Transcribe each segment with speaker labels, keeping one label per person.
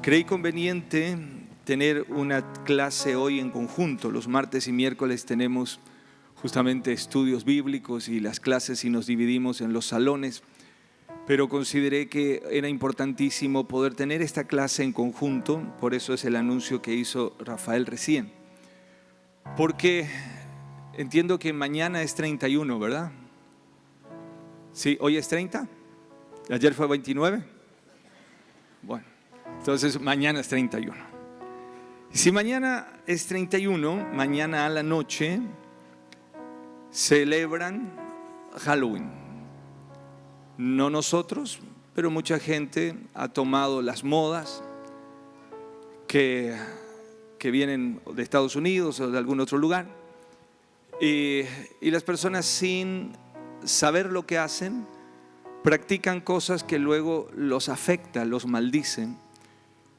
Speaker 1: Creí conveniente tener una clase hoy en conjunto. Los martes y miércoles tenemos justamente estudios bíblicos y las clases y nos dividimos en los salones, pero consideré que era importantísimo poder tener esta clase en conjunto. Por eso es el anuncio que hizo Rafael recién, porque entiendo que mañana es 31, ¿verdad? Sí, hoy es 30, ayer fue 29. Bueno, entonces mañana es 31. Si mañana es 31, mañana a la noche celebran Halloween. No nosotros, pero mucha gente ha tomado las modas que vienen de Estados Unidos o de algún otro lugar, y las personas, sin saber lo que hacen, practican cosas que luego los afectan, los maldicen.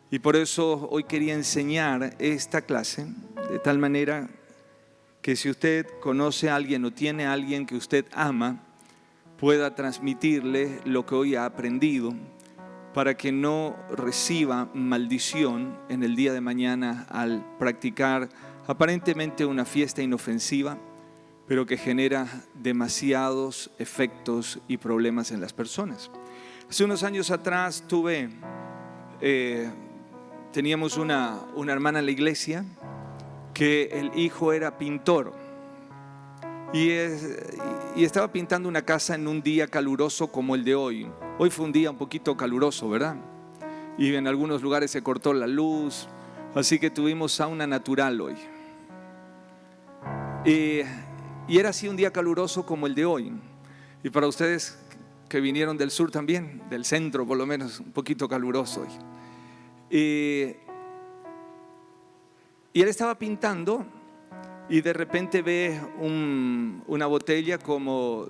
Speaker 1: Y por eso hoy quería enseñar esta clase de tal manera que si usted conoce a alguien o tiene a alguien que usted ama, pueda transmitirle lo que hoy ha aprendido, para que no reciba maldición en el día de mañana al practicar aparentemente una fiesta inofensiva, pero que genera demasiados efectos y problemas en las personas. Hace unos años atrás teníamos una hermana en la iglesia que el hijo era pintor y estaba pintando una casa en un día caluroso como el de hoy. Hoy fue un día un poquito caluroso, ¿verdad? Y en algunos lugares se cortó la luz, así que tuvimos sauna natural hoy. Y era así un día caluroso como el de hoy. Y para ustedes que vinieron del sur también, del centro por lo menos, un poquito caluroso hoy. Y él estaba pintando y de repente ve una botella como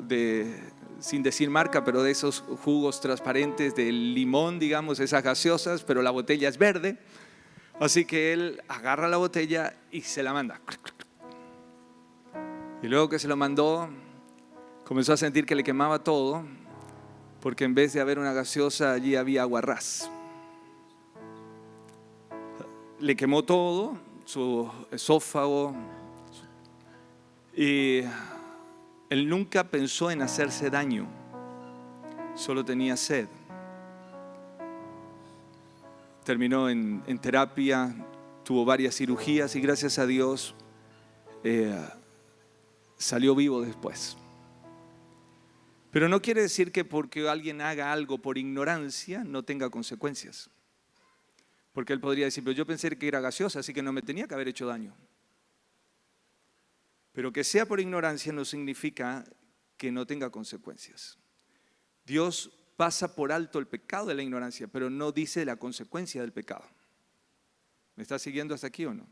Speaker 1: sin decir marca, pero de esos jugos transparentes de limón, digamos, esas gaseosas, pero la botella es verde. Así que él agarra la botella y se la manda. Y luego que se lo mandó, comenzó a sentir que le quemaba todo, porque en vez de haber una gaseosa, allí había aguarrás. Le quemó todo, su esófago, y él nunca pensó en hacerse daño, solo tenía sed. Terminó en terapia, tuvo varias cirugías y gracias a Dios salió vivo después. Pero no quiere decir que porque alguien haga algo por ignorancia no tenga consecuencias. Porque él podría decir, pero yo pensé que era gaseosa, así que no me tenía que haber hecho daño. Pero que sea por ignorancia no significa que no tenga consecuencias. Dios pasa por alto el pecado de la ignorancia, pero no dice la consecuencia del pecado. ¿Me está siguiendo hasta aquí o no?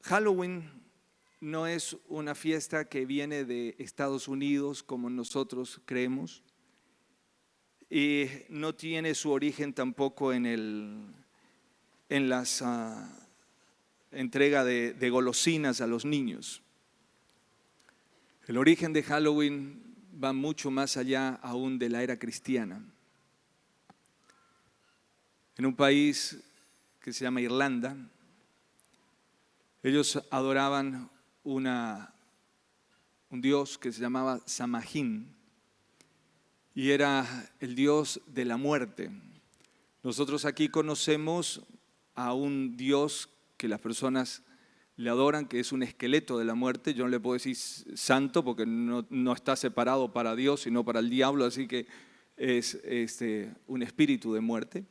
Speaker 1: Halloween no es una fiesta que viene de Estados Unidos como nosotros creemos. Y no tiene su origen tampoco en las entrega de golosinas a los niños. El origen de Halloween va mucho más allá aún de la era cristiana. En un país que se llama Irlanda, ellos adoraban un dios que se llamaba Samhain. Y era el dios de la muerte. Nosotros aquí conocemos a un dios que las personas le adoran, que es un esqueleto de la muerte. Yo no le puedo decir santo porque no está separado para Dios, sino para el diablo, así que es un espíritu de muerte.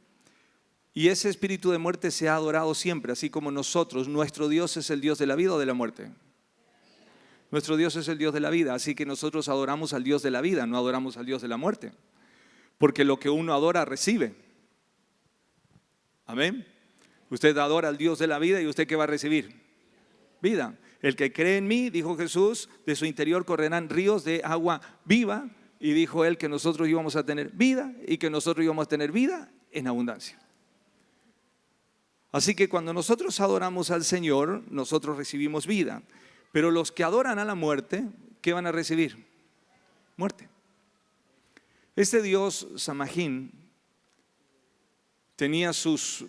Speaker 1: Y ese espíritu de muerte se ha adorado siempre, así como nosotros. Nuestro Dios es el Dios de la vida o de la muerte. Nuestro Dios es el Dios de la vida, así que nosotros adoramos al Dios de la vida, no adoramos al Dios de la muerte. Porque lo que uno adora, recibe. Amén. Usted adora al Dios de la vida y ¿usted qué va a recibir? Vida. El que cree en mí, dijo Jesús, de su interior correrán ríos de agua viva. Y dijo él que nosotros íbamos a tener vida y que nosotros íbamos a tener vida en abundancia. Así que cuando nosotros adoramos al Señor, nosotros recibimos vida. Pero los que adoran a la muerte, ¿qué van a recibir? Muerte. Este dios Samajín tenía sus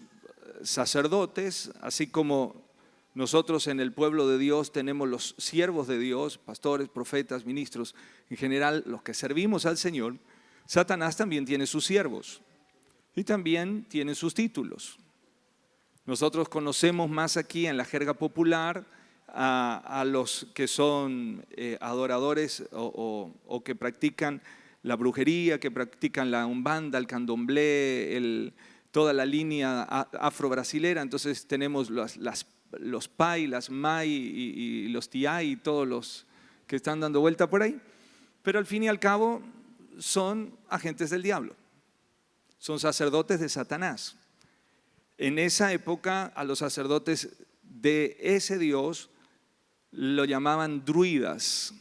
Speaker 1: sacerdotes, así como nosotros en el pueblo de Dios tenemos los siervos de Dios, pastores, profetas, ministros, en general los que servimos al Señor. Satanás también tiene sus siervos y también tiene sus títulos. Nosotros conocemos más aquí en la jerga popular a los que son adoradores o que practican la brujería, que practican la umbanda, el candomblé, toda la línea afro-brasilera. Entonces tenemos los Pai, las Mai y los Tiai y todos los que están dando vuelta por ahí. Pero al fin y al cabo son agentes del diablo, son sacerdotes de Satanás. En esa época a los sacerdotes de ese dios lo llamaban druidas.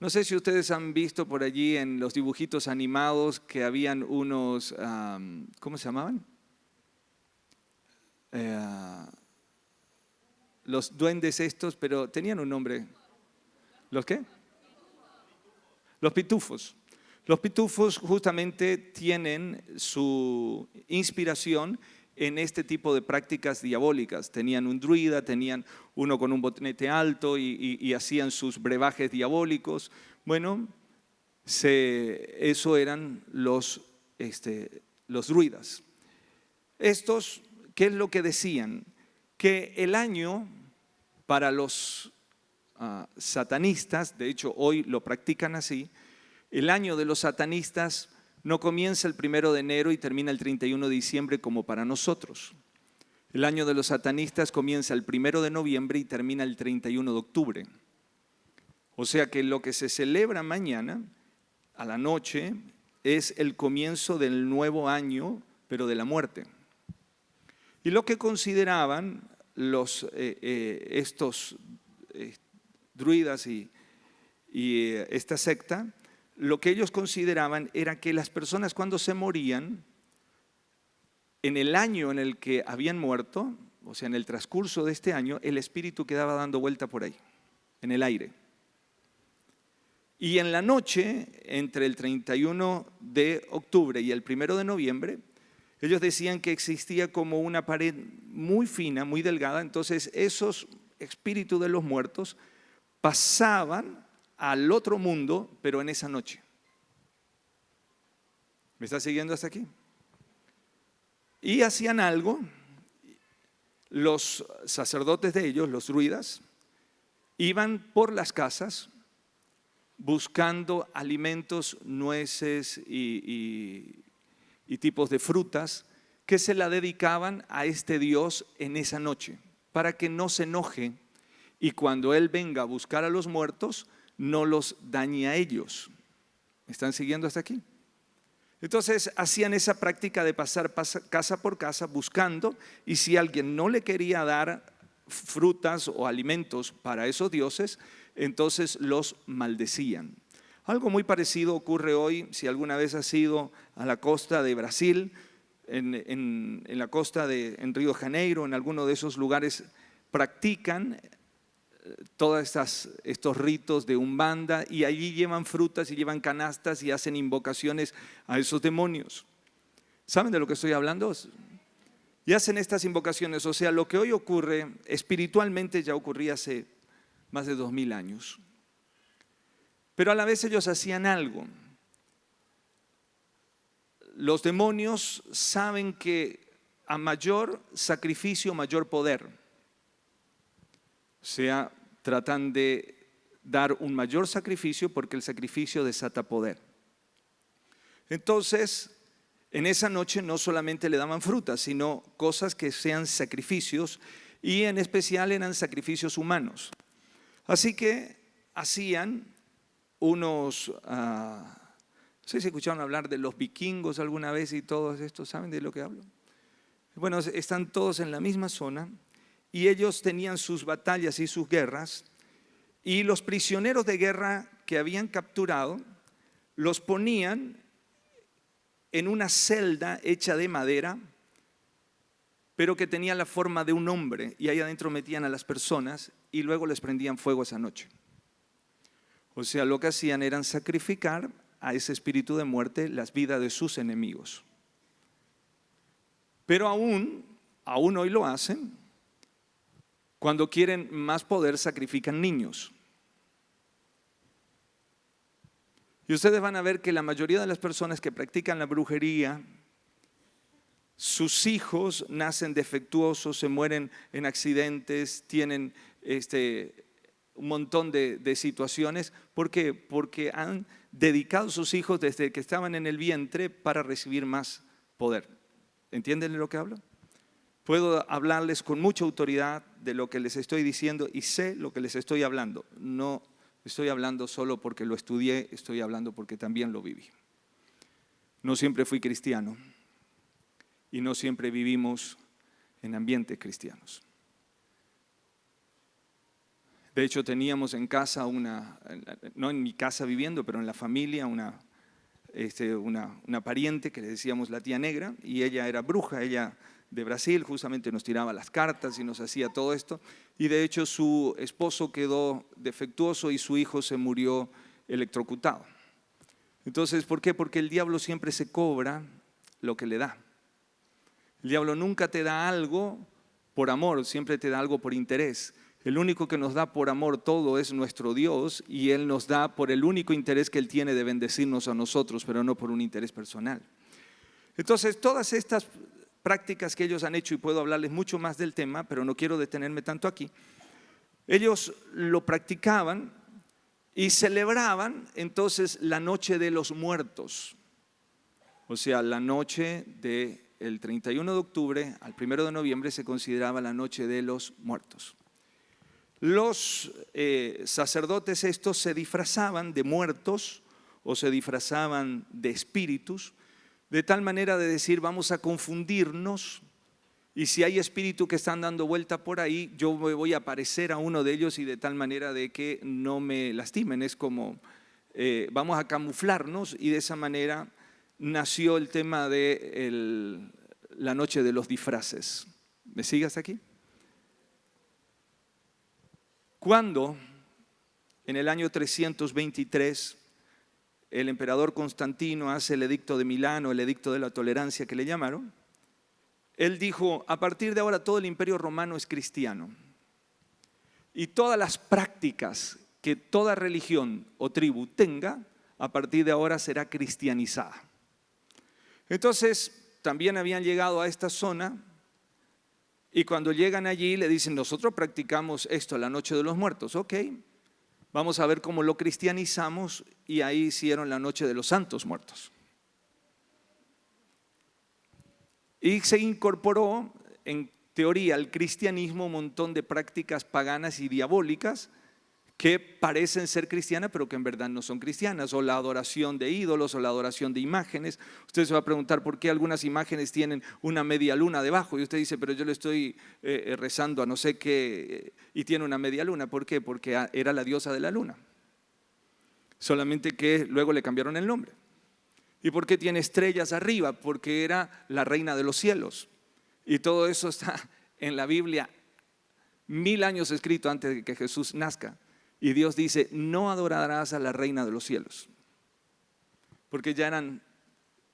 Speaker 1: No sé si ustedes han visto por allí en los dibujitos animados que habían unos, ¿cómo se llamaban? Los duendes estos, pero tenían un nombre. ¿Los qué? Los pitufos. Los pitufos justamente tienen su inspiración en este tipo de prácticas diabólicas. Tenían un druida, tenían uno con un botinete alto y hacían sus brebajes diabólicos. Bueno, eso eran los druidas. Estos, ¿qué es lo que decían? Que el año para los satanistas, de hecho hoy lo practican así, el año de los satanistas no comienza el 1 de enero y termina el 31 de diciembre como para nosotros. El año de los satanistas comienza el 1 de noviembre y termina el 31 de octubre. O sea que lo que se celebra mañana a la noche es el comienzo del nuevo año, pero de la muerte. Y lo que consideraban estos druidas y esta secta, lo que ellos consideraban era que las personas cuando se morían, en el año en el que habían muerto, o sea, en el transcurso de este año, el espíritu quedaba dando vuelta por ahí, en el aire. Y en la noche, entre el 31 de octubre y el 1 de noviembre, ellos decían que existía como una pared muy fina, muy delgada. Entonces esos espíritus de los muertos pasaban al otro mundo, pero en esa noche. ¿Me está siguiendo hasta aquí? Y hacían algo, los sacerdotes de ellos, los druidas, iban por las casas buscando alimentos, nueces y tipos de frutas que se la dedicaban a este Dios en esa noche, para que no se enoje y cuando Él venga a buscar a los muertos, no los dañe a ellos. ¿Me están siguiendo hasta aquí? Entonces hacían esa práctica de pasar casa por casa buscando, y si alguien no le quería dar frutas o alimentos para esos dioses, entonces los maldecían. Algo muy parecido ocurre hoy, si alguna vez has ido a la costa de Brasil, en la costa en Río de Janeiro, en alguno de esos lugares practican todos estos ritos de umbanda, y allí llevan frutas y llevan canastas y hacen invocaciones a esos demonios. ¿Saben de lo que estoy hablando? Y hacen estas invocaciones. O sea, lo que hoy ocurre espiritualmente ya ocurría hace más de 2000 años. Pero a la vez ellos hacían algo. Los demonios saben que a mayor sacrificio, mayor poder. O sea, tratan de dar un mayor sacrificio porque el sacrificio desata poder. Entonces, en esa noche no solamente le daban frutas, sino cosas que sean sacrificios, y en especial eran sacrificios humanos. Así que hacían unos, no sé si escucharon hablar de los vikingos alguna vez y todos estos, ¿saben de lo que hablo? Bueno, están todos en la misma zona. Y ellos tenían sus batallas y sus guerras, y los prisioneros de guerra que habían capturado los ponían en una celda hecha de madera, pero que tenía la forma de un hombre, y ahí adentro metían a las personas y luego les prendían fuego esa noche. O sea, lo que hacían era sacrificar a ese espíritu de muerte las vidas de sus enemigos. Pero aún hoy lo hacen. Cuando quieren más poder, sacrifican niños. Y ustedes van a ver que la mayoría de las personas que practican la brujería, sus hijos nacen defectuosos, se mueren en accidentes, tienen un montón de situaciones. ¿Por qué? Porque han dedicado a sus hijos desde que estaban en el vientre para recibir más poder. ¿Entienden de lo que hablo? Puedo hablarles con mucha autoridad de lo que les estoy diciendo y sé lo que les estoy hablando. No estoy hablando solo porque lo estudié, estoy hablando porque también lo viví. No siempre fui cristiano y no siempre vivimos en ambientes cristianos. De hecho, teníamos en casa no en mi casa viviendo, pero en la familia, una pariente que le decíamos la tía negra, y ella era bruja, ella de Brasil, justamente nos tiraba las cartas y nos hacía todo esto, y de hecho su esposo quedó defectuoso y su hijo se murió electrocutado. Entonces, ¿por qué? Porque el diablo siempre se cobra lo que le da. El diablo nunca te da algo por amor, siempre te da algo por interés. El único que nos da por amor todo es nuestro Dios, y Él nos da por el único interés que Él tiene de bendecirnos a nosotros, pero no por un interés personal. Entonces, todas estas prácticas que ellos han hecho, y puedo hablarles mucho más del tema, pero no quiero detenerme tanto aquí, ellos lo practicaban y celebraban entonces la noche de los muertos. O sea, la noche del 31 de octubre al 1 de noviembre se consideraba la noche de los muertos. Los sacerdotes estos se disfrazaban de muertos o se disfrazaban de espíritus, de tal manera de decir, vamos a confundirnos, y si hay espíritus que están dando vuelta por ahí, yo me voy a parecer a uno de ellos, y de tal manera de que no me lastimen. Es como, vamos a camuflarnos, y de esa manera nació el tema de la noche de los disfraces. ¿Me sigue hasta aquí? Cuando en el año 323 el emperador Constantino hace el edicto de Milán, o el edicto de la tolerancia que le llamaron, él dijo, a partir de ahora todo el imperio romano es cristiano, y todas las prácticas que toda religión o tribu tenga, a partir de ahora será cristianizada. Entonces también habían llegado a esta zona, y cuando llegan allí le dicen, nosotros practicamos esto, la noche de los muertos. Ok, vamos a ver cómo lo cristianizamos, y ahí hicieron la noche de los santos muertos. Y se incorporó en teoría al cristianismo un montón de prácticas paganas y diabólicas que parecen ser cristianas, pero que en verdad no son cristianas, o la adoración de ídolos, o la adoración de imágenes. Usted se va a preguntar por qué algunas imágenes tienen una media luna debajo, y usted dice, pero yo le estoy rezando a no sé qué, y tiene una media luna. ¿Por qué? Porque era la diosa de la luna, solamente que luego le cambiaron el nombre. ¿Y por qué tiene estrellas arriba? Porque era la reina de los cielos, y todo eso está en la Biblia, 1000 años escrito antes de que Jesús nazca. Y Dios dice, no adorarás a la reina de los cielos, porque ya eran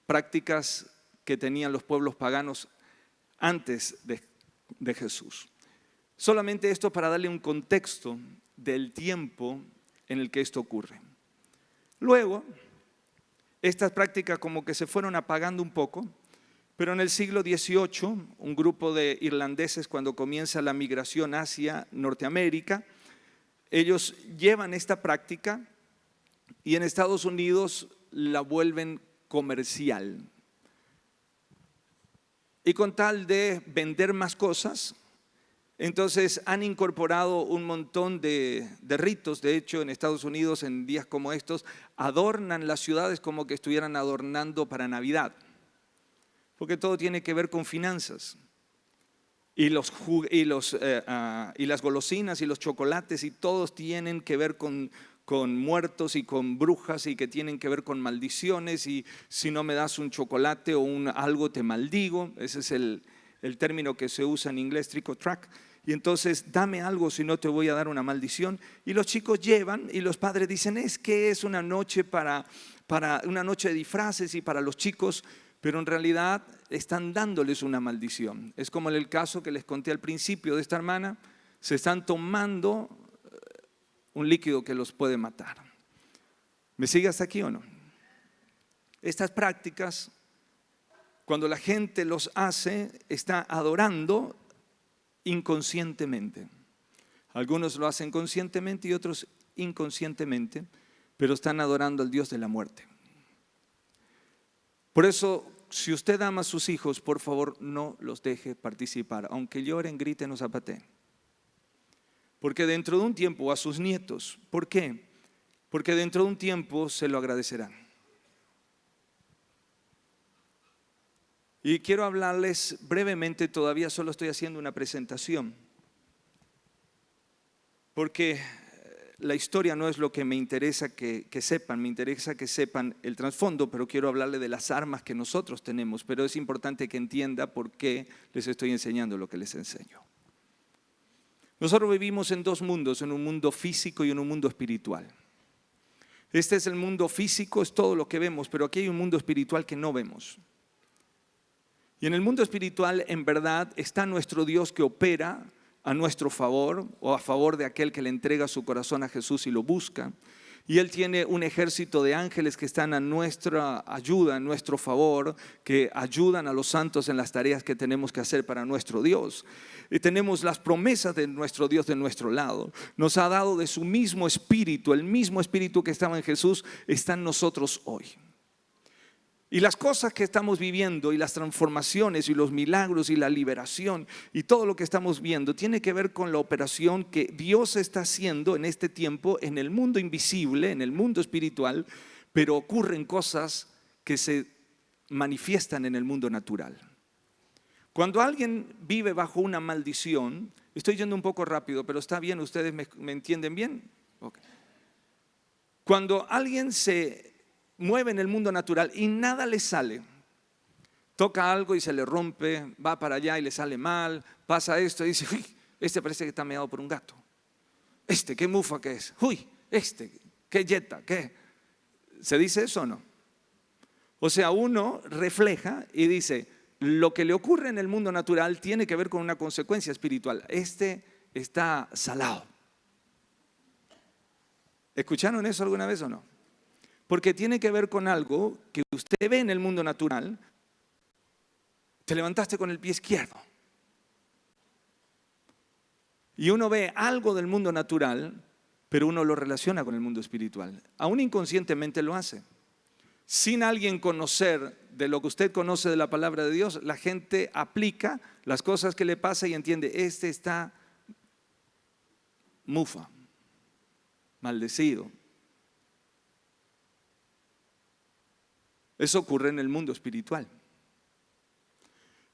Speaker 1: prácticas que tenían los pueblos paganos antes de Jesús. Solamente esto para darle un contexto del tiempo en el que esto ocurre. Luego, estas prácticas como que se fueron apagando un poco, pero en el siglo XVIII, un grupo de irlandeses, cuando comienza la migración hacia Norteamérica, ellos llevan esta práctica y en Estados Unidos la vuelven comercial. Y con tal de vender más cosas, entonces han incorporado un montón de ritos. De hecho, en Estados Unidos, en días como estos, adornan las ciudades como que estuvieran adornando para Navidad, porque todo tiene que ver con finanzas. Y las golosinas y los chocolates y todos tienen que ver con muertos y con brujas, y que tienen que ver con maldiciones, y si no me das un chocolate o algo te maldigo. Ese es el término que se usa en inglés, trick or track. Y entonces, dame algo, si no te voy a dar una maldición. Y los chicos llevan, y los padres dicen, es que es una noche para para una noche de disfraces y para los chicos, pero en realidad están dándoles una maldición. Es como en el caso que les conté al principio de esta hermana, se están tomando un líquido que los puede matar. ¿Me sigue hasta aquí o no? Estas prácticas, cuando la gente los hace, está adorando inconscientemente. Algunos lo hacen conscientemente y otros inconscientemente, pero están adorando al Dios de la muerte. Por eso, si usted ama a sus hijos, por favor, no los deje participar, aunque lloren, griten o zapateen. Porque dentro de un tiempo, a sus nietos, ¿por qué? Porque dentro de un tiempo se lo agradecerán. Y quiero hablarles brevemente, todavía solo estoy haciendo una presentación, porque la historia no es lo que me interesa que sepan, me interesa que sepan el trasfondo, pero quiero hablarle de las armas que nosotros tenemos, pero es importante que entienda por qué les estoy enseñando lo que les enseño. Nosotros vivimos en dos mundos, en un mundo físico y en un mundo espiritual. Este es el mundo físico, es todo lo que vemos, pero aquí hay un mundo espiritual que no vemos. Y en el mundo espiritual, en verdad, está nuestro Dios que opera a nuestro favor o a favor de aquel que le entrega su corazón a Jesús y lo busca. Y Él tiene un ejército de ángeles que están a nuestra ayuda, a nuestro favor, que ayudan a los santos en las tareas que tenemos que hacer para nuestro Dios. Y tenemos las promesas de nuestro Dios de nuestro lado. Nos ha dado de su mismo espíritu, el mismo espíritu que estaba en Jesús está en nosotros hoy. Y las cosas que estamos viviendo y las transformaciones y los milagros y la liberación y todo lo que estamos viendo tiene que ver con la operación que Dios está haciendo en este tiempo en el mundo invisible, en el mundo espiritual, pero ocurren cosas que se manifiestan en el mundo natural. Cuando alguien vive bajo una maldición, estoy yendo un poco rápido, pero está bien, ¿ustedes me entienden bien? Okay. Cuando alguien se mueve en el mundo natural y nada le sale, toca algo y se le rompe, va para allá y le sale mal, pasa esto y dice, uy, este parece que está meado por un gato, este qué mufa que es, uy, este qué yeta, qué, ¿se dice eso o no? O sea, uno refleja y dice, lo que le ocurre en el mundo natural tiene que ver con una consecuencia espiritual, este está salado. ¿Escucharon eso alguna vez o no? Porque tiene que ver con algo que usted ve en el mundo natural. Te levantaste con el pie izquierdo. Y uno ve algo del mundo natural, pero uno lo relaciona con el mundo espiritual. Aún inconscientemente lo hace. Sin alguien conocer de lo que usted conoce de la palabra de Dios, la gente aplica las cosas que le pasa y entiende, este está mufa, maldecido. Eso ocurre en el mundo espiritual.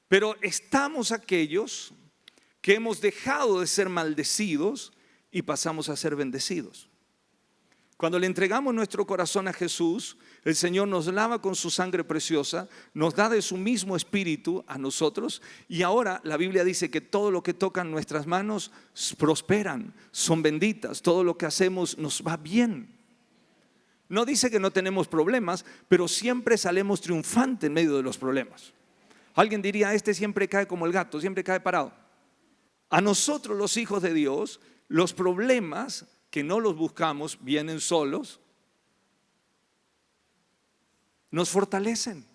Speaker 1: Pero estamos aquellos que hemos dejado de ser maldecidos y pasamos a ser bendecidos. Cuando le entregamos nuestro corazón a Jesús, el Señor nos lava con su sangre preciosa, nos da de su mismo espíritu a nosotros y ahora la Biblia dice que todo lo que tocan nuestras manos prosperan, son benditas, todo lo que hacemos nos va bien. No dice que no tenemos problemas, pero siempre salimos triunfantes en medio de los problemas. Alguien diría, este siempre cae como el gato, siempre cae parado. A nosotros los hijos de Dios, los problemas que no los buscamos vienen solos, nos fortalecen,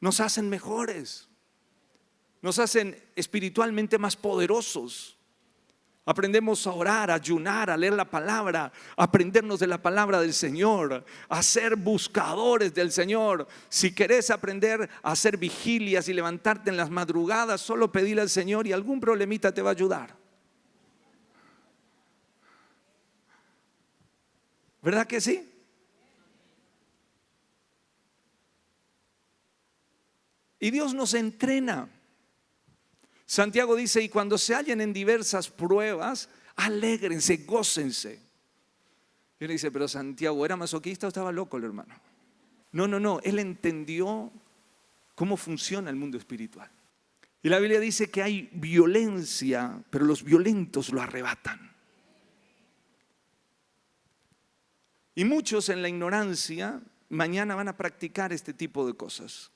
Speaker 1: nos hacen mejores, nos hacen espiritualmente más poderosos. Aprendemos a orar, a ayunar, a leer la palabra, a aprendernos de la palabra del Señor, a ser buscadores del Señor. Si querés aprender a hacer vigilias y levantarte en las madrugadas, solo pedile al Señor y algún problemita te va a ayudar. ¿Verdad que sí? Y Dios nos entrena. Santiago dice, y cuando se hallen en diversas pruebas, alégrense, gócense. Y uno dice, pero Santiago, ¿era masoquista o estaba loco el hermano? No, él entendió cómo funciona el mundo espiritual. Y la Biblia dice que hay violencia, pero los violentos lo arrebatan. Y muchos en la ignorancia mañana van a practicar este tipo de cosas.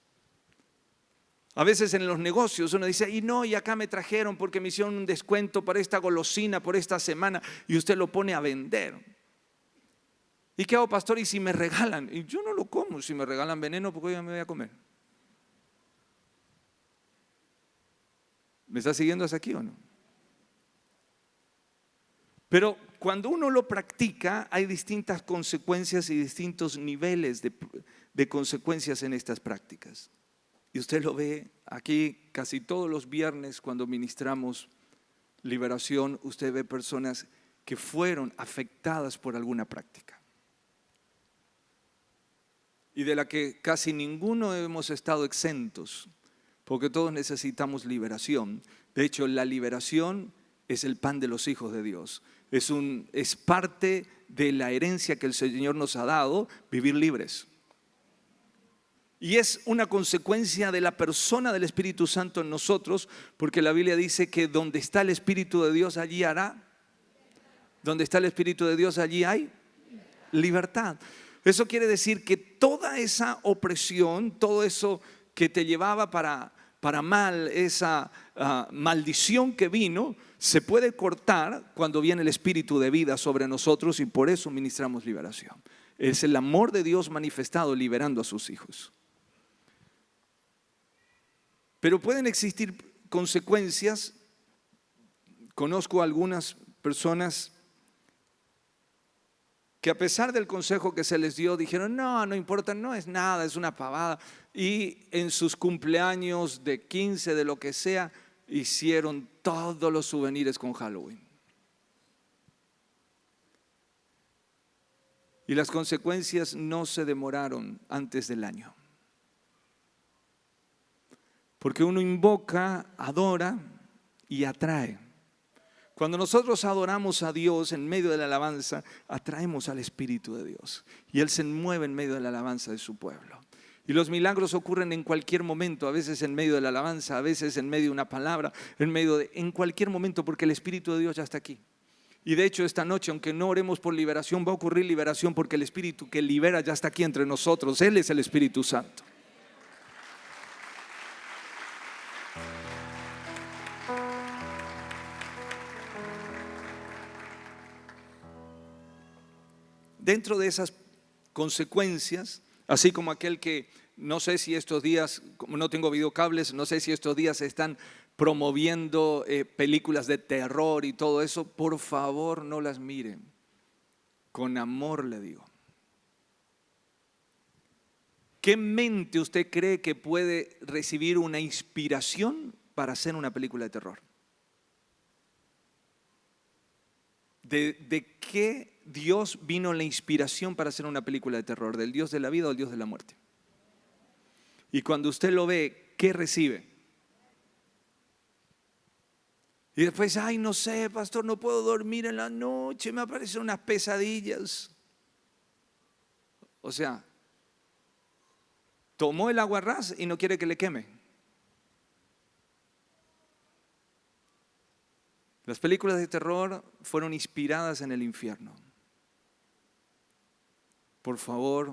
Speaker 1: A veces en los negocios uno dice, y acá me trajeron porque me hicieron un descuento para esta golosina por esta semana, y usted lo pone a vender. ¿Y qué hago, pastor? ¿Y si me regalan? Y yo no lo como. Si me regalan veneno, porque yo me voy a comer. ¿Me está siguiendo hasta aquí o no? Pero cuando uno lo practica, hay distintas consecuencias y distintos niveles de consecuencias en estas prácticas. Y usted lo ve aquí casi todos los viernes cuando ministramos liberación, usted ve personas que fueron afectadas por alguna práctica. Y de la que casi ninguno hemos estado exentos, porque todos necesitamos liberación. De hecho, la liberación es el pan de los hijos de Dios. Es parte de la herencia que el Señor nos ha dado, vivir libres. Y es una consecuencia de la persona del Espíritu Santo en nosotros, porque la Biblia dice que donde está el Espíritu de Dios, allí hará. Donde está el Espíritu de Dios, allí hay libertad. Eso quiere decir que toda esa opresión, todo eso que te llevaba para mal, esa maldición que vino, se puede cortar cuando viene el Espíritu de vida sobre nosotros, y por eso ministramos liberación. Es el amor de Dios manifestado liberando a sus hijos. Pero pueden existir consecuencias. Conozco a algunas personas que a pesar del consejo que se les dio, dijeron, no importa, no es nada, es una pavada. Y en sus cumpleaños de 15, de lo que sea, hicieron todos los souvenirs con Halloween. Y las consecuencias no se demoraron antes del año. Porque uno invoca, adora y atrae. Cuando nosotros adoramos a Dios en medio de la alabanza, atraemos al Espíritu de Dios. Y Él se mueve en medio de la alabanza de su pueblo. Y los milagros ocurren en cualquier momento, a veces en medio de la alabanza, a veces en medio de una palabra, en cualquier momento, porque el Espíritu de Dios ya está aquí. Y de hecho esta noche, aunque no oremos por liberación, va a ocurrir liberación porque el Espíritu que libera ya está aquí entre nosotros. Él es el Espíritu Santo. Dentro de esas consecuencias, así como aquel que no sé si estos días, como no tengo videocables, no sé si estos días están promoviendo películas de terror y todo eso, por favor no las miren. Con amor le digo. ¿Qué mente usted cree que puede recibir una inspiración para hacer una película de terror? ¿De qué Dios vino la inspiración para hacer una película de terror? ¿Del Dios de la vida o del Dios de la muerte? Y cuando usted lo ve, ¿qué recibe? Y después, no sé, pastor, no puedo dormir en la noche, me aparecen unas pesadillas. O sea, tomó el aguarrás y no quiere que le queme. Las películas de terror fueron inspiradas en el infierno. Por favor,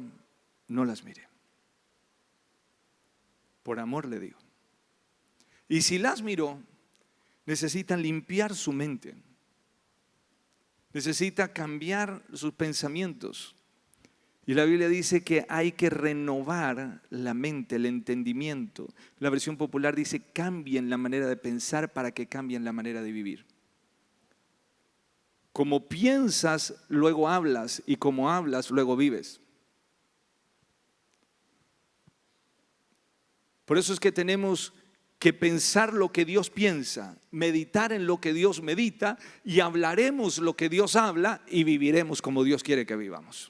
Speaker 1: no las mire. Por amor le digo. Y si las miró, necesitan limpiar su mente. Necesita cambiar sus pensamientos. Y la Biblia dice que hay que renovar la mente, el entendimiento. La versión popular dice, cambien la manera de pensar para que cambien la manera de vivir. Como piensas, luego hablas, y como hablas, luego vives. Por eso es que tenemos que pensar lo que Dios piensa, meditar en lo que Dios medita, y hablaremos lo que Dios habla y viviremos como Dios quiere que vivamos.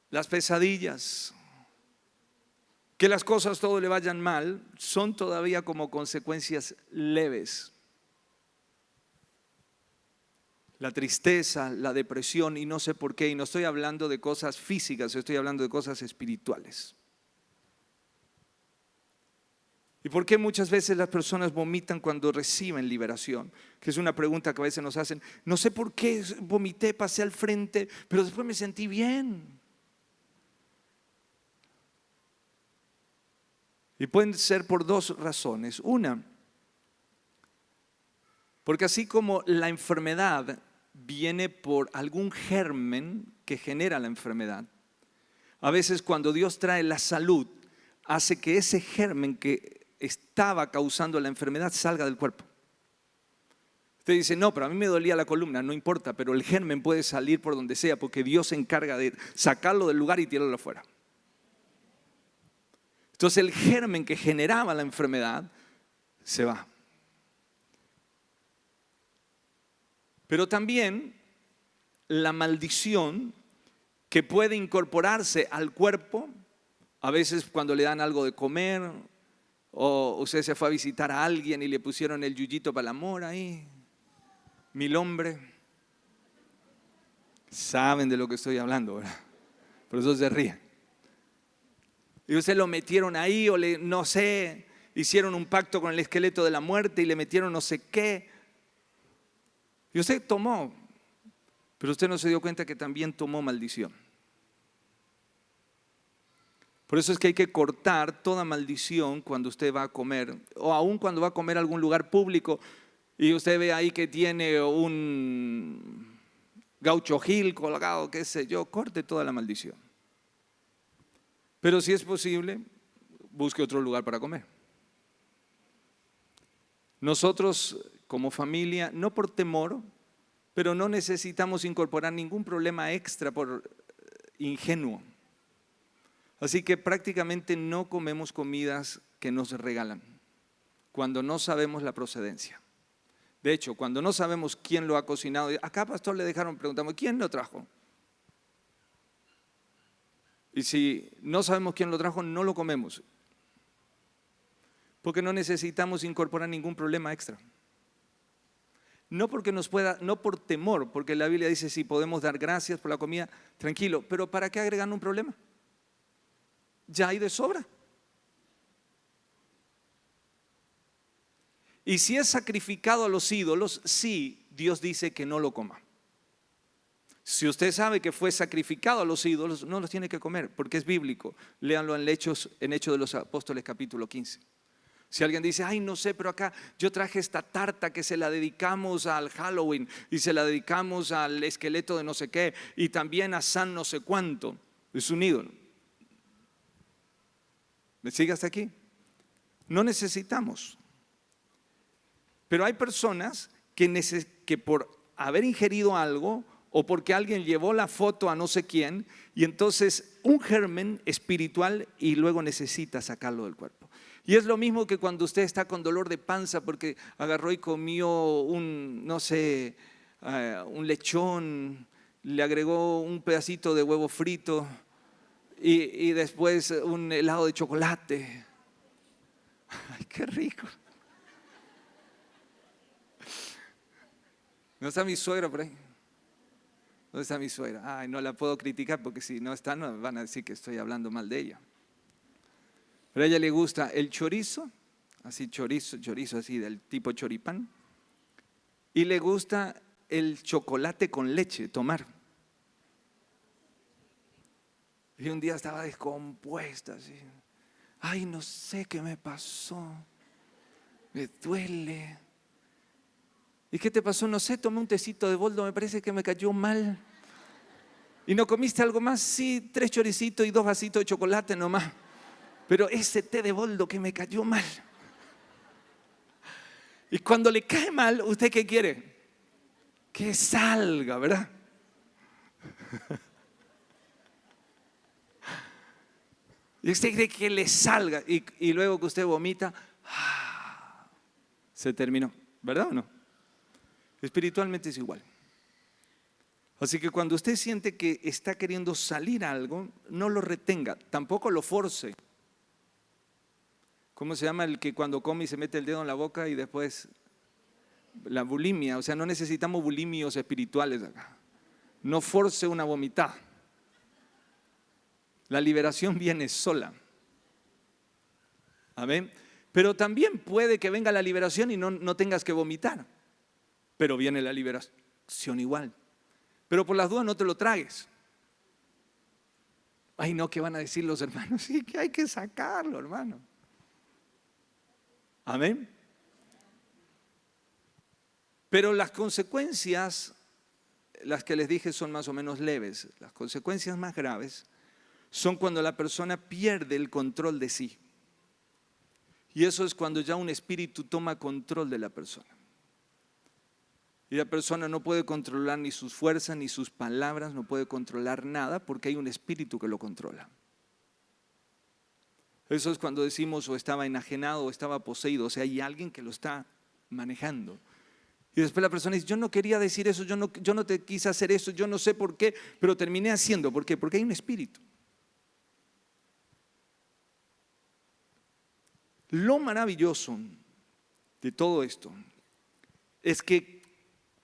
Speaker 1: Las pesadillas, que las cosas todo le vayan mal, son todavía como consecuencias leves. La tristeza, la depresión, y no sé por qué, y no estoy hablando de cosas físicas, estoy hablando de cosas espirituales. ¿Y por qué muchas veces las personas vomitan cuando reciben liberación? Que es una pregunta que a veces nos hacen. No sé por qué vomité, pasé al frente, pero después me sentí bien. Y pueden ser por dos razones. Una, porque así como la enfermedad viene por algún germen que genera la enfermedad, a veces cuando Dios trae la salud, hace que ese germen que estaba causando la enfermedad salga del cuerpo. Usted dice, no, pero a mí me dolía la columna, no importa, pero el germen puede salir por donde sea porque Dios se encarga de sacarlo del lugar y tirarlo afuera. Entonces el germen que generaba la enfermedad se va. Pero también la maldición que puede incorporarse al cuerpo, a veces cuando le dan algo de comer, o usted se fue a visitar a alguien y le pusieron el yuyito para el amor ahí, 1000 hombres. Saben de lo que estoy hablando, ¿verdad? Por eso se ríen. Y usted lo metieron ahí o no sé, hicieron un pacto con el esqueleto de la muerte y le metieron no sé qué. Y usted tomó, pero usted no se dio cuenta que también tomó maldición. Por eso es que hay que cortar toda maldición cuando usted va a comer, o aún cuando va a comer a algún lugar público y usted ve ahí que tiene un Gaucho Gil colgado, qué sé yo, corte toda la maldición. Pero si es posible, busque otro lugar para comer. Nosotros como familia, no por temor, pero no necesitamos incorporar ningún problema extra por ingenuo. Así que prácticamente no comemos comidas que nos regalan cuando no sabemos la procedencia. De hecho, cuando no sabemos quién lo ha cocinado, acá pastor le dejaron, preguntamos, ¿quién lo trajo? Y si no sabemos quién lo trajo, no lo comemos. Porque no necesitamos incorporar ningún problema extra. No porque no por temor, porque la Biblia dice si podemos dar gracias por la comida, tranquilo, pero ¿para qué agregar un problema? Ya hay de sobra. Y si es sacrificado a los ídolos, sí, Dios dice que no lo coma. Si usted sabe que fue sacrificado a los ídolos, no los tiene que comer, porque es bíblico. Léanlo en Hechos de los Apóstoles capítulo 15. Si alguien dice, ay, no sé, pero acá yo traje esta tarta que se la dedicamos al Halloween y se la dedicamos al esqueleto de no sé qué y también a San no sé cuánto, es un ídolo. ¿Me sigue hasta aquí? No necesitamos. Pero hay personas que por haber ingerido algo o porque alguien llevó la foto a no sé quién y entonces un germen espiritual y luego necesita sacarlo del cuerpo. Y es lo mismo que cuando usted está con dolor de panza porque agarró y comió un lechón, le agregó un pedacito de huevo frito y después un helado de chocolate. ¡Ay, qué rico! ¿No está mi suegra por ahí? ¿Dónde está mi suegra? Ay, no la puedo criticar porque si no está, no van a decir que estoy hablando mal de ella. Pero a ella le gusta el chorizo, así chorizo así del tipo choripán. Y le gusta el chocolate con leche, tomar. Y un día estaba descompuesta así. Ay, no sé qué me pasó. Me duele. ¿Y qué te pasó? No sé, tomé un tecito de boldo, me parece que me cayó mal. ¿Y no comiste algo más? Sí, 3 choricitos y 2 vasitos de chocolate nomás. Pero ese té de boldo que me cayó mal. Y cuando le cae mal, ¿usted qué quiere? Que salga, ¿verdad? Y usted cree que le salga y luego que usted vomita, se terminó, ¿verdad o no? Espiritualmente es igual. Así que cuando usted siente que está queriendo salir algo, no lo retenga, tampoco lo force. ¿Cómo se llama el que cuando come y se mete el dedo en la boca y después la bulimia? O sea, no necesitamos bulimios espirituales acá. No force una vomitada. La liberación viene sola. Amén. Pero también puede que venga la liberación y no tengas que vomitar. Pero viene la liberación igual. Pero por las dudas no te lo tragues. Ay, no, ¿qué van a decir los hermanos? Sí, que hay que sacarlo, hermano. Amén. Pero las consecuencias, las que les dije, son más o menos leves. Las consecuencias más graves son cuando la persona pierde el control de sí. Y eso es cuando ya un espíritu toma control de la persona. Y la persona no puede controlar ni sus fuerzas, ni sus palabras, no puede controlar nada porque hay un espíritu que lo controla. Eso es cuando decimos o estaba enajenado o estaba poseído, o sea, hay alguien que lo está manejando. Y después la persona dice, yo no quería decir eso, yo no te quise hacer eso, yo no sé por qué, pero terminé haciendo. ¿Por qué? Porque hay un espíritu. Lo maravilloso de todo esto es que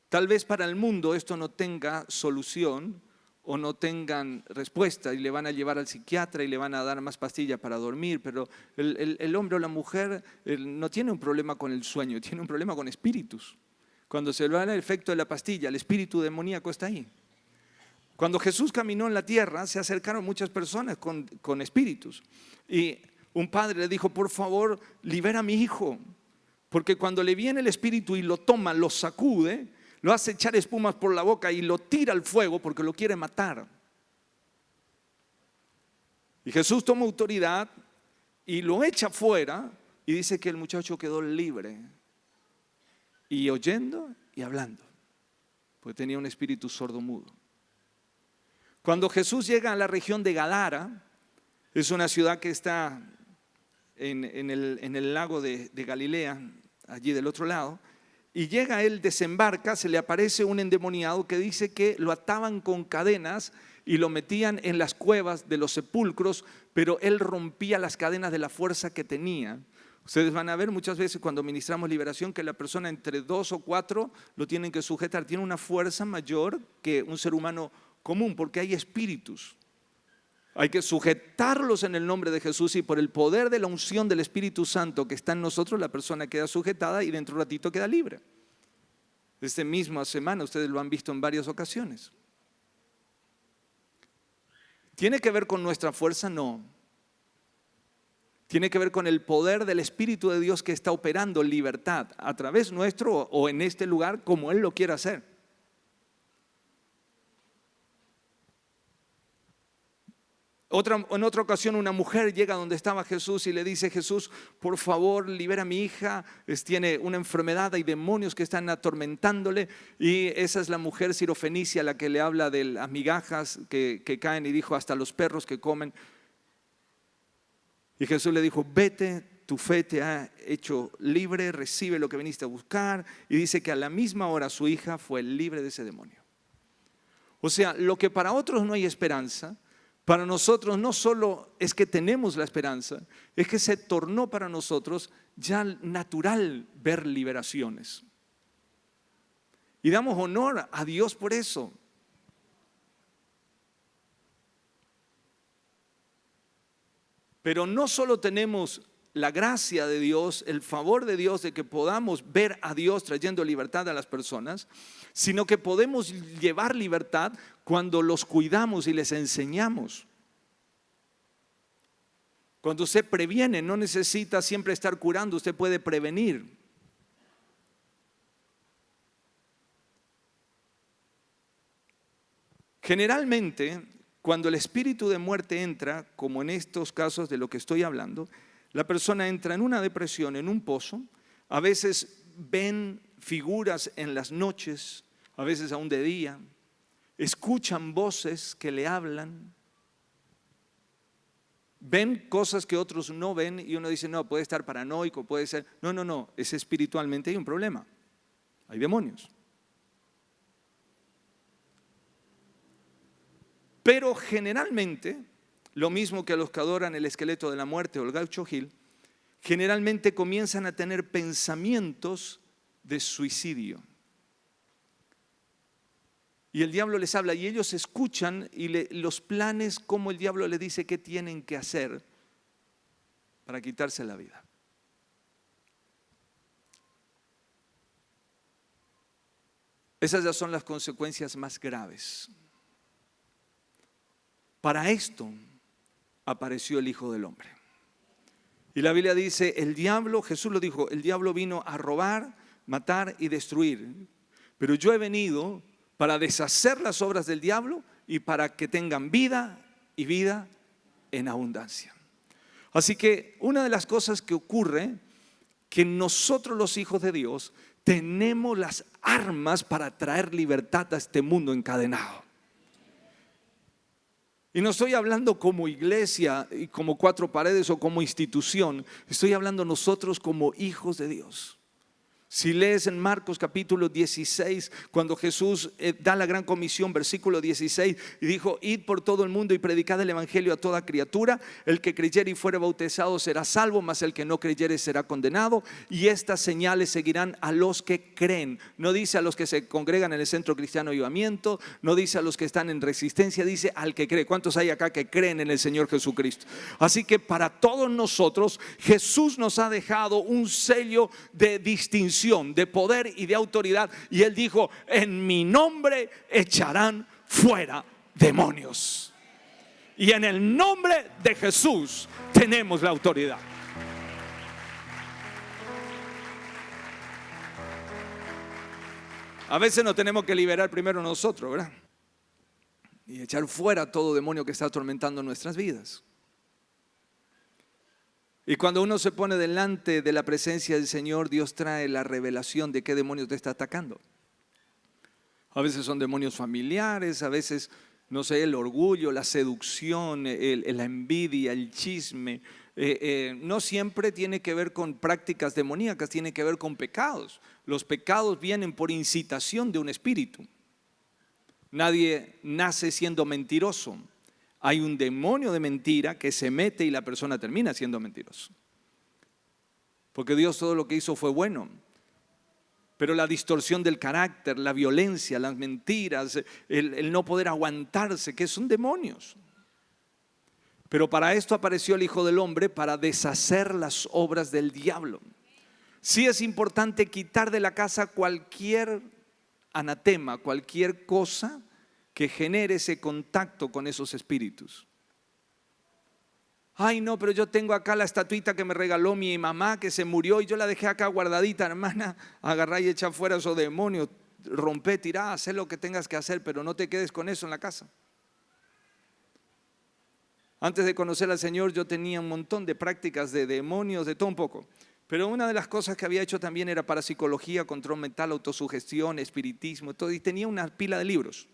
Speaker 1: tal vez para el mundo esto no tenga solución o no tengan respuesta y le van a llevar al psiquiatra y le van a dar más pastillas para dormir, pero el hombre o la mujer no tiene un problema con el sueño, tiene un problema con espíritus. Cuando se le da el efecto de la pastilla, el espíritu demoníaco está ahí. Cuando Jesús caminó en la tierra, se acercaron muchas personas con espíritus. Y un padre le dijo, por favor, libera a mi hijo. Porque cuando le viene el espíritu y lo toma, lo sacude, lo hace echar espumas por la boca y lo tira al fuego porque lo quiere matar. Y Jesús toma autoridad y lo echa fuera y dice que el muchacho quedó libre. Y oyendo y hablando, porque tenía un espíritu sordo-mudo. Cuando Jesús llega a la región de Gadara, es una ciudad que está en el lago de Galilea, allí del otro lado, y llega él, desembarca, se le aparece un endemoniado que dice que lo ataban con cadenas y lo metían en las cuevas de los sepulcros, pero él rompía las cadenas de la fuerza que tenía. Ustedes van a ver muchas veces cuando ministramos liberación que la persona entre 2 o 4 lo tienen que sujetar. Tiene una fuerza mayor que un ser humano común porque hay espíritus. Hay que sujetarlos en el nombre de Jesús y por el poder de la unción del Espíritu Santo que está en nosotros, la persona queda sujetada y dentro de un ratito queda libre. Esta misma semana ustedes lo han visto en varias ocasiones. ¿Tiene que ver con nuestra fuerza? No. Tiene que ver con el poder del Espíritu de Dios que está operando libertad a través nuestro o en este lugar como Él lo quiera hacer. En otra ocasión una mujer llega donde estaba Jesús y le dice, Jesús, por favor, libera a mi hija, tiene una enfermedad, hay demonios que están atormentándole. Y esa es la mujer sirofenicia la que le habla de las migajas que caen y dijo, hasta los perros que comen. Y Jesús le dijo, vete, tu fe te ha hecho libre, recibe lo que viniste a buscar. Y dice que a la misma hora su hija fue libre de ese demonio. O sea, lo que para otros no hay esperanza, para nosotros no solo es que tenemos la esperanza, es que se tornó para nosotros ya natural ver liberaciones. Y damos honor a Dios por eso. Pero no solo tenemos la gracia de Dios, el favor de Dios de que podamos ver a Dios trayendo libertad a las personas, sino que podemos llevar libertad cuando los cuidamos y les enseñamos. Cuando usted previene, no necesita siempre estar curando, usted puede prevenir. Generalmente, cuando el espíritu de muerte entra, como en estos casos de lo que estoy hablando, la persona entra en una depresión, en un pozo. A veces ven figuras en las noches, a veces aún de día. Escuchan voces que le hablan. Ven cosas que otros no ven y uno dice, no, puede estar paranoico, puede ser. No, es espiritualmente hay un problema. Hay demonios. Pero generalmente, lo mismo que a los que adoran el esqueleto de la muerte o el gaucho Gil, generalmente comienzan a tener pensamientos de suicidio. Y el diablo les habla y ellos escuchan y los planes, como el diablo les dice qué tienen que hacer para quitarse la vida. Esas ya son las consecuencias más graves. Para esto apareció el Hijo del Hombre. Y la Biblia dice, el diablo, Jesús lo dijo, el diablo vino a robar, matar y destruir. Pero yo he venido para deshacer las obras del diablo y para que tengan vida y vida en abundancia. Así que una de las cosas que ocurre, que nosotros los hijos de Dios tenemos las armas para traer libertad a este mundo encadenado. Y no estoy hablando como iglesia y como cuatro paredes o como institución, estoy hablando nosotros como hijos de Dios. Si lees en Marcos capítulo 16, cuando Jesús da la gran comisión, versículo 16, y dijo, id por todo el mundo y predicad el evangelio a toda criatura, el que creyere y fuere bautizado será salvo, mas el que no creyere será condenado, y estas señales seguirán a los que creen. No dice a los que se congregan en el Centro Cristiano Avivamiento, no dice a los que están en Resistencia, dice al que cree. ¿Cuántos hay acá que creen en el Señor Jesucristo? Así que para todos nosotros, Jesús nos ha dejado un sello de distinción, de poder y de autoridad, y Él dijo, en mi nombre echarán fuera demonios, y en el nombre de Jesús tenemos la autoridad. A veces nos tenemos que liberar primero nosotros, ¿verdad? Y echar fuera todo demonio que está atormentando nuestras vidas. Y cuando uno se pone delante de la presencia del Señor, Dios trae la revelación de qué demonio te está atacando. A veces son demonios familiares, a veces, no sé, el orgullo, la seducción, la envidia, el chisme. No siempre tiene que ver con prácticas demoníacas, tiene que ver con pecados. Los pecados vienen por incitación de un espíritu. Nadie nace siendo mentiroso. Hay un demonio de mentira que se mete y la persona termina siendo mentiroso. Porque Dios todo lo que hizo fue bueno. Pero la distorsión del carácter, la violencia, las mentiras, el no poder aguantarse, que son demonios. Pero para esto apareció el Hijo del Hombre, para deshacer las obras del diablo. Sí es importante quitar de la casa cualquier anatema, cualquier cosa que genere ese contacto con esos espíritus. Ay, no, pero yo tengo acá la estatuita que me regaló mi mamá, que se murió y yo la dejé acá guardadita. Hermana, agarrá y echa fuera esos demonios, rompé, tirá, haz lo que tengas que hacer, pero no te quedes con eso en la casa. Antes de conocer al Señor yo tenía un montón de prácticas de demonios, de todo un poco. Pero una de las cosas que había hecho también era parapsicología, control mental, autosugestión, espiritismo, todo, y tenía una pila de libros.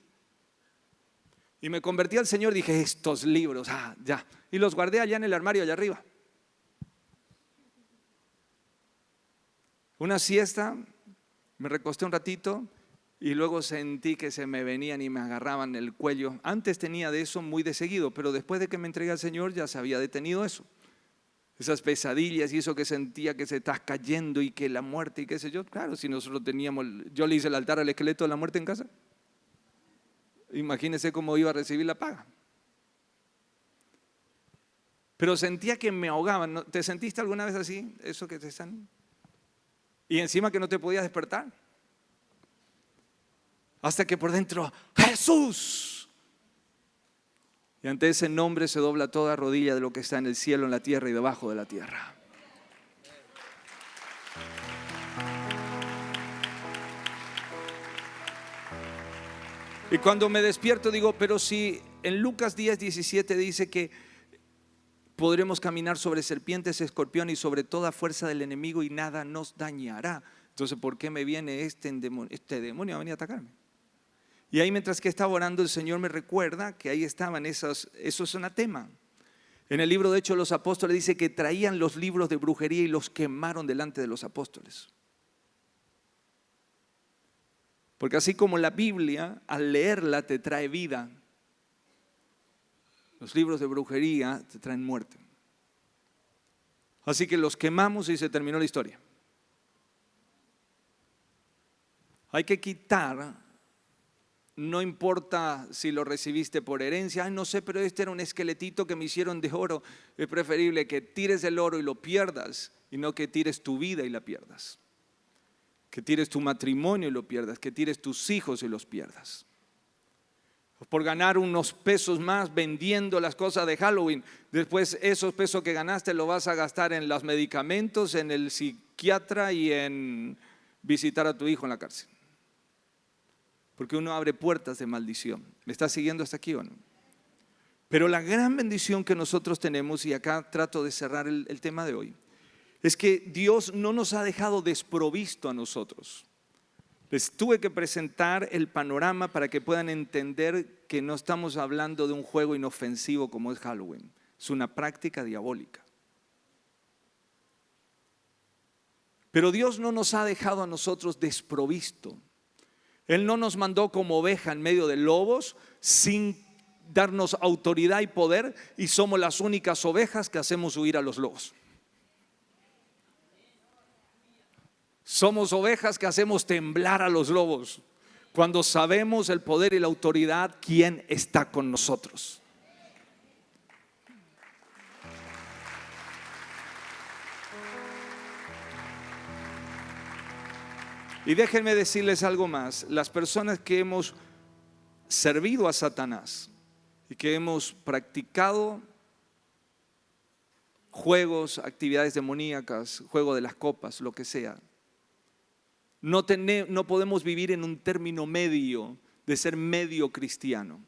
Speaker 1: Y me convertí al Señor, dije, estos libros, ya. Y los guardé allá en el armario, allá arriba. Una siesta, me recosté un ratito y luego sentí que se me venían y me agarraban el cuello. Antes tenía de eso muy de seguido, pero después de que me entregué al Señor ya se había detenido eso. Esas pesadillas y eso que sentía que se está cayendo y que la muerte y qué sé yo. Claro, si nosotros teníamos, yo le hice el altar al esqueleto de la muerte en casa. Imagínese cómo iba a recibir la paga. Pero sentía que me ahogaban. ¿Te sentiste alguna vez así? Eso que te están... Y encima que no te podías despertar. Hasta que por dentro, ¡Jesús! Y ante ese nombre se dobla toda rodilla de lo que está en el cielo, en la tierra y debajo de la tierra. Y cuando me despierto digo, pero si en Lucas 10:17 dice que podremos caminar sobre serpientes, escorpiones y sobre toda fuerza del enemigo y nada nos dañará. Entonces, ¿por qué me viene este demonio a venir a atacarme? Y ahí mientras que estaba orando el Señor me recuerda que ahí estaban esos anatemas. En el libro de Hechos de los Apóstoles dice que traían los libros de brujería y los quemaron delante de los apóstoles. Porque así como la Biblia, al leerla te trae vida, los libros de brujería te traen muerte. Así que los quemamos y se terminó la historia. Hay que quitar, no importa si lo recibiste por herencia, ay no sé, pero este era un esqueletito que me hicieron de oro. Es preferible que tires el oro y lo pierdas y no que tires tu vida y la pierdas. Que tires tu matrimonio y lo pierdas, que tires tus hijos y los pierdas. Por ganar unos pesos más vendiendo las cosas de Halloween, después esos pesos que ganaste los vas a gastar en los medicamentos, en el psiquiatra y en visitar a tu hijo en la cárcel. Porque uno abre puertas de maldición. ¿Me estás siguiendo hasta aquí o no? Pero la gran bendición que nosotros tenemos, y acá trato de cerrar el tema de hoy, es que Dios no nos ha dejado desprovisto a nosotros. Les tuve que presentar el panorama para que puedan entender que no estamos hablando de un juego inofensivo como es Halloween. Es una práctica diabólica. Pero Dios no nos ha dejado a nosotros desprovisto. Él no nos mandó como oveja en medio de lobos sin darnos autoridad y poder, y somos las únicas ovejas que hacemos huir a los lobos. Somos ovejas que hacemos temblar a los lobos cuando sabemos el poder y la autoridad, quién está con nosotros. Y déjenme decirles algo más. Las personas que hemos servido a Satanás y que hemos practicado juegos, actividades demoníacas, juego de las copas, lo que sea, no podemos vivir en un término medio de ser medio cristiano.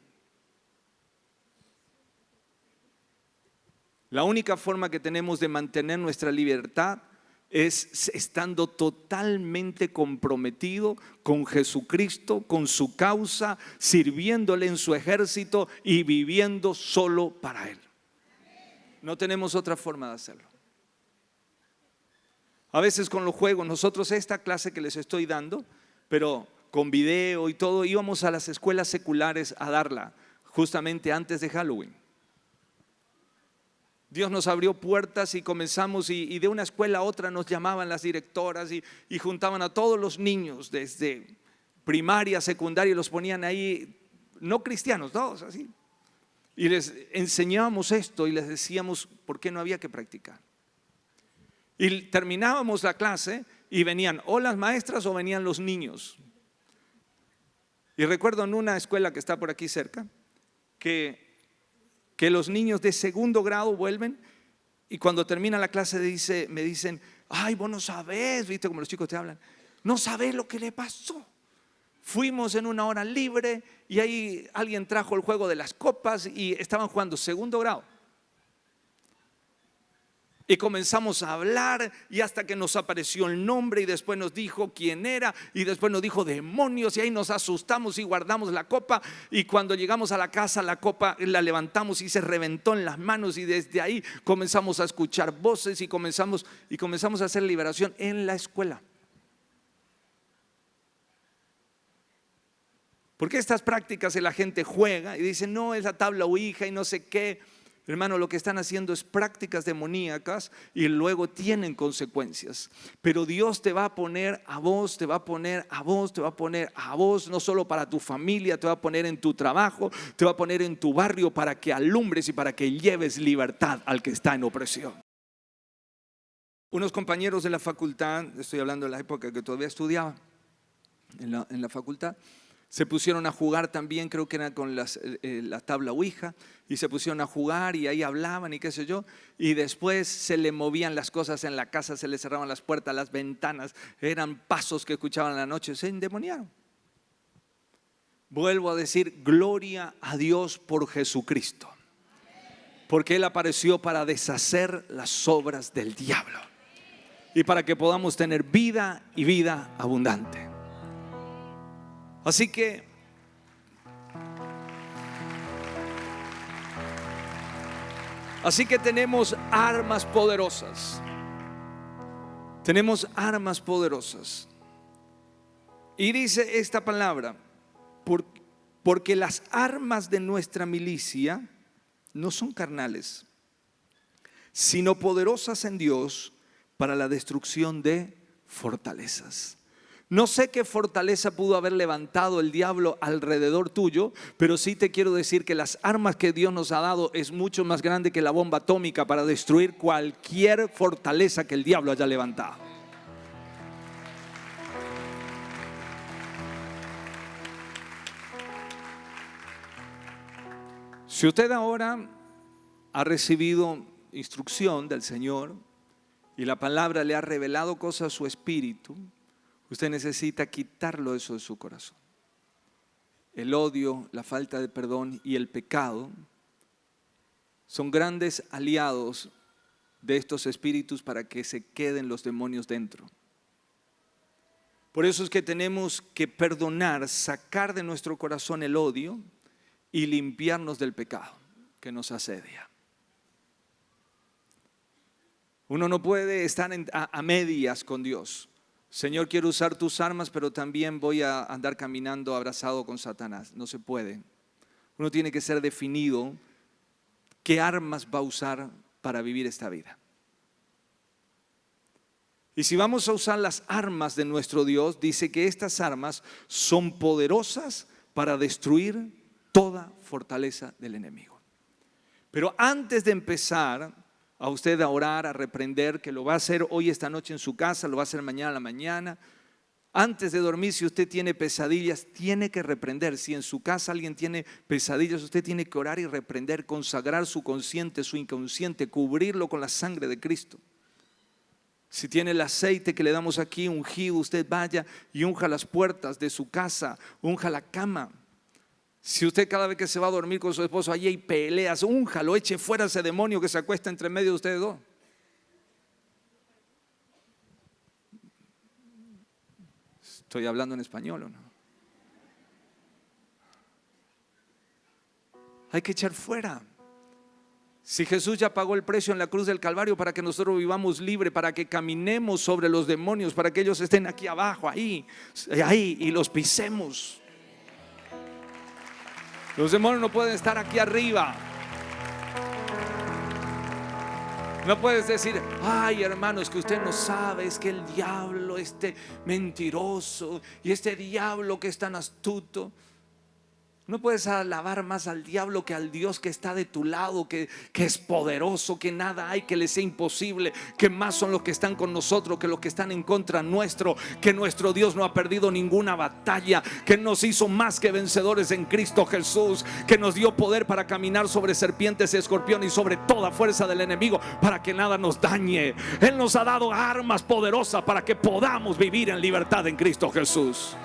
Speaker 1: La única forma que tenemos de mantener nuestra libertad es estando totalmente comprometido con Jesucristo, con su causa, sirviéndole en su ejército y viviendo solo para Él. No tenemos otra forma de hacerlo. A veces con los juegos, nosotros esta clase que les estoy dando, pero con video y todo, íbamos a las escuelas seculares a darla, justamente antes de Halloween. Dios nos abrió puertas y comenzamos, y de una escuela a otra nos llamaban las directoras y juntaban a todos los niños desde primaria, secundaria, y los ponían ahí, no cristianos, todos así. Y les enseñábamos esto y les decíamos por qué no había que practicar. Y terminábamos la clase y venían o las maestras o venían los niños. Y recuerdo en una escuela que está por aquí cerca, que los niños de segundo grado vuelven y cuando termina la clase me dicen, ay, vos no sabés, viste como los chicos te hablan, no sabés lo que le pasó. Fuimos en una hora libre y ahí alguien trajo el juego de las copas y estaban jugando segundo grado. Y comenzamos a hablar y hasta que nos apareció el nombre y después nos dijo quién era y después nos dijo demonios y ahí nos asustamos y guardamos la copa y cuando llegamos a la casa la copa la levantamos y se reventó en las manos y desde ahí comenzamos a escuchar voces y comenzamos a hacer liberación en la escuela. Porque estas prácticas la gente juega y dice no, es la tabla ouija y no sé qué. Hermano, lo que están haciendo es prácticas demoníacas y luego tienen consecuencias. Pero Dios te va a poner a vos, te va a poner a vos, te va a poner a vos, no solo para tu familia, te va a poner en tu trabajo, te va a poner en tu barrio para que alumbres y para que lleves libertad al que está en opresión. Unos compañeros de la facultad, estoy hablando de la época que todavía estudiaba en la facultad, se pusieron a jugar también, creo que era con la tabla ouija, y se pusieron a jugar y ahí hablaban y qué sé yo, y después se le movían las cosas en la casa, se le cerraban las puertas, las ventanas, eran pasos que escuchaban en la noche, se endemoniaron. Vuelvo a decir, gloria a Dios por Jesucristo, porque Él apareció para deshacer las obras del diablo y para que podamos tener vida y vida abundante. Así que tenemos armas poderosas. Tenemos armas poderosas. Y dice esta palabra, porque las armas de nuestra milicia no son carnales, sino poderosas en Dios para la destrucción de fortalezas. No sé qué fortaleza pudo haber levantado el diablo alrededor tuyo, pero sí te quiero decir que las armas que Dios nos ha dado es mucho más grande que la bomba atómica para destruir cualquier fortaleza que el diablo haya levantado. Si usted ahora ha recibido instrucción del Señor y la palabra le ha revelado cosas a su espíritu, usted necesita quitarlo eso de su corazón. El odio, la falta de perdón y el pecado son grandes aliados de estos espíritus para que se queden los demonios dentro. Por eso es que tenemos que perdonar, sacar de nuestro corazón el odio y limpiarnos del pecado que nos asedia. Uno no puede estar a medias con Dios. Señor, quiero usar tus armas, pero también voy a andar caminando abrazado con Satanás. No se puede. Uno tiene que ser definido qué armas va a usar para vivir esta vida. Y si vamos a usar las armas de nuestro Dios, dice que estas armas son poderosas para destruir toda fortaleza del enemigo. Pero antes de empezar a usted a orar, a reprender, que lo va a hacer hoy, esta noche en su casa, lo va a hacer mañana a la mañana. Antes de dormir, si usted tiene pesadillas, tiene que reprender. Si en su casa alguien tiene pesadillas, usted tiene que orar y reprender, consagrar su consciente, su inconsciente, cubrirlo con la sangre de Cristo. Si tiene el aceite que le damos aquí ungido, usted vaya y unja las puertas de su casa, unja la cama. Si usted cada vez que se va a dormir con su esposo, allí hay peleas, únjalo, eche fuera ese demonio que se acuesta entre medio de ustedes dos. ¿Estoy hablando en español o no? Hay que echar fuera. Si Jesús ya pagó el precio en la cruz del Calvario para que nosotros vivamos libre, para que caminemos sobre los demonios, para que ellos estén aquí abajo, ahí y los pisemos. Los demonios no pueden estar aquí arriba. No puedes decir, ay hermano, es que usted no sabe, es que el diablo, este mentiroso y este diablo que es tan astuto. No puedes alabar más al diablo que al Dios que está de tu lado, que es poderoso, que nada hay que le sea imposible, que más son los que están con nosotros que los que están en contra nuestro, que nuestro Dios no ha perdido ninguna batalla, que nos hizo más que vencedores en Cristo Jesús, que nos dio poder para caminar sobre serpientes y escorpiones y sobre toda fuerza del enemigo para que nada nos dañe. Él nos ha dado armas poderosas para que podamos vivir en libertad en Cristo Jesús.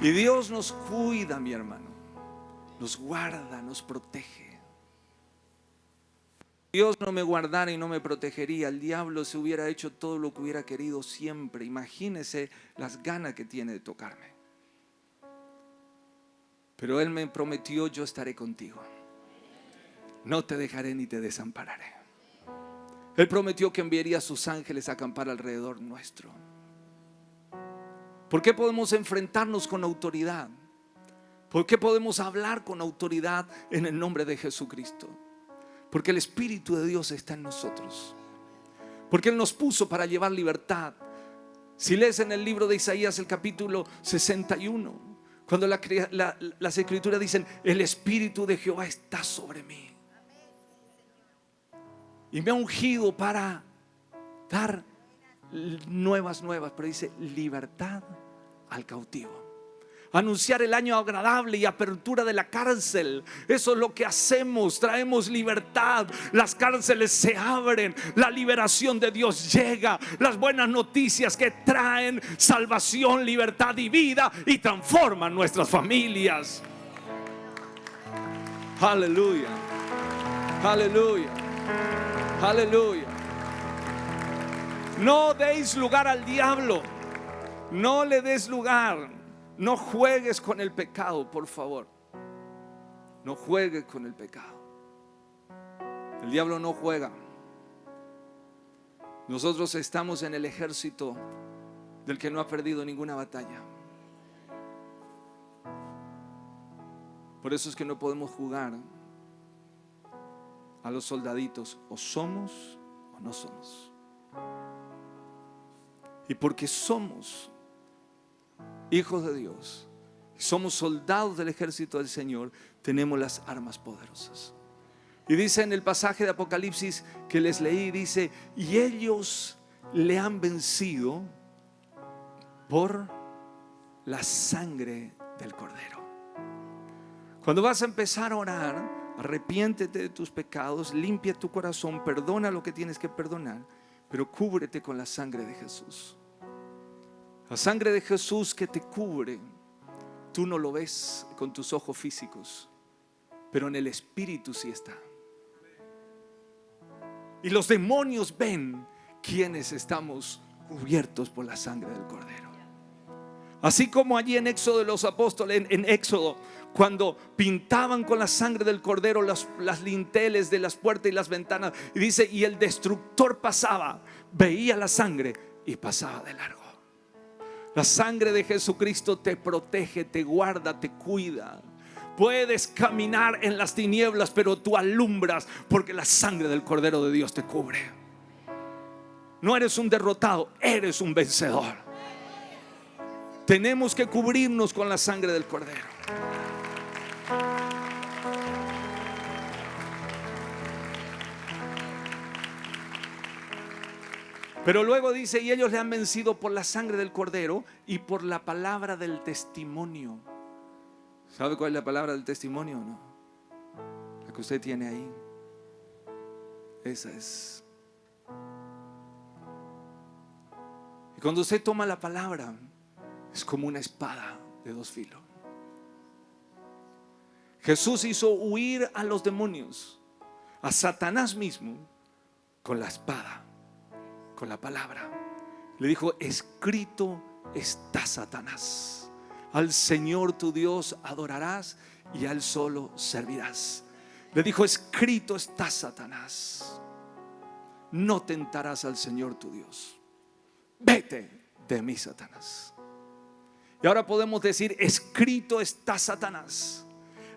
Speaker 1: Y Dios nos cuida, mi hermano, nos guarda, nos protege. Dios no me guardara y no me protegería, el diablo se hubiera hecho todo lo que hubiera querido siempre. Imagínese las ganas que tiene de tocarme. Pero Él me prometió, yo estaré contigo, no te dejaré ni te desampararé. Él prometió que enviaría a sus ángeles a acampar alrededor nuestro. ¿Por qué podemos enfrentarnos con autoridad? ¿Por qué podemos hablar con autoridad en el nombre de Jesucristo? Porque el Espíritu de Dios está en nosotros. Porque Él nos puso para llevar libertad. Si lees en el libro de Isaías el capítulo 61, cuando las escrituras dicen, el Espíritu de Jehová está sobre mí. Y me ha ungido para dar nuevas, pero dice libertad al cautivo. Anunciar el año agradable y apertura de la cárcel. Eso es lo que hacemos, traemos libertad. Las cárceles se abren, la liberación de Dios llega, las buenas noticias que traen salvación, libertad y vida y transforman nuestras familias. Aleluya, aleluya, aleluya. No deis lugar al diablo. No le des lugar. No juegues con el pecado, por favor. No juegues con el pecado. El diablo no juega. Nosotros estamos en el ejército del que no ha perdido ninguna batalla. Por eso es que no podemos jugar a los soldaditos. O somos o no somos. Y porque somos hijos de Dios, somos soldados del ejército del Señor, tenemos las armas poderosas. Y dice en el pasaje de Apocalipsis que les leí, dice, y ellos le han vencido por la sangre del Cordero. Cuando vas a empezar a orar, arrepiéntete de tus pecados, limpia tu corazón, perdona lo que tienes que perdonar, pero cúbrete con la sangre de Jesús. La sangre de Jesús que te cubre, tú no lo ves con tus ojos físicos, pero en el Espíritu sí está. Y los demonios ven quienes estamos cubiertos por la sangre del Cordero. Así como allí en Éxodo de los apóstoles, en Éxodo, cuando pintaban con la sangre del Cordero las linteles de las puertas y las ventanas, y dice, y el destructor pasaba, veía la sangre y pasaba de largo. La sangre de Jesucristo te protege, te guarda, te cuida. Puedes caminar en las tinieblas, pero tú alumbras porque la sangre del Cordero de Dios te cubre. No eres un derrotado, eres un vencedor. Tenemos que cubrirnos con la sangre del Cordero. Pero luego dice, y ellos le han vencido por la sangre del Cordero y por la palabra del testimonio. ¿Sabe cuál es la palabra del testimonio o no? La que usted tiene ahí. Esa es. Y cuando usted toma la palabra, es como una espada de dos filos. Jesús hizo huir a los demonios, a Satanás mismo, con la espada, con la palabra. Le dijo, escrito está, Satanás, al Señor tu Dios adorarás y a Él solo servirás. Le dijo, escrito está, Satanás, no tentarás al Señor tu Dios. Vete de mí, Satanás. Y ahora podemos decir, escrito está, Satanás,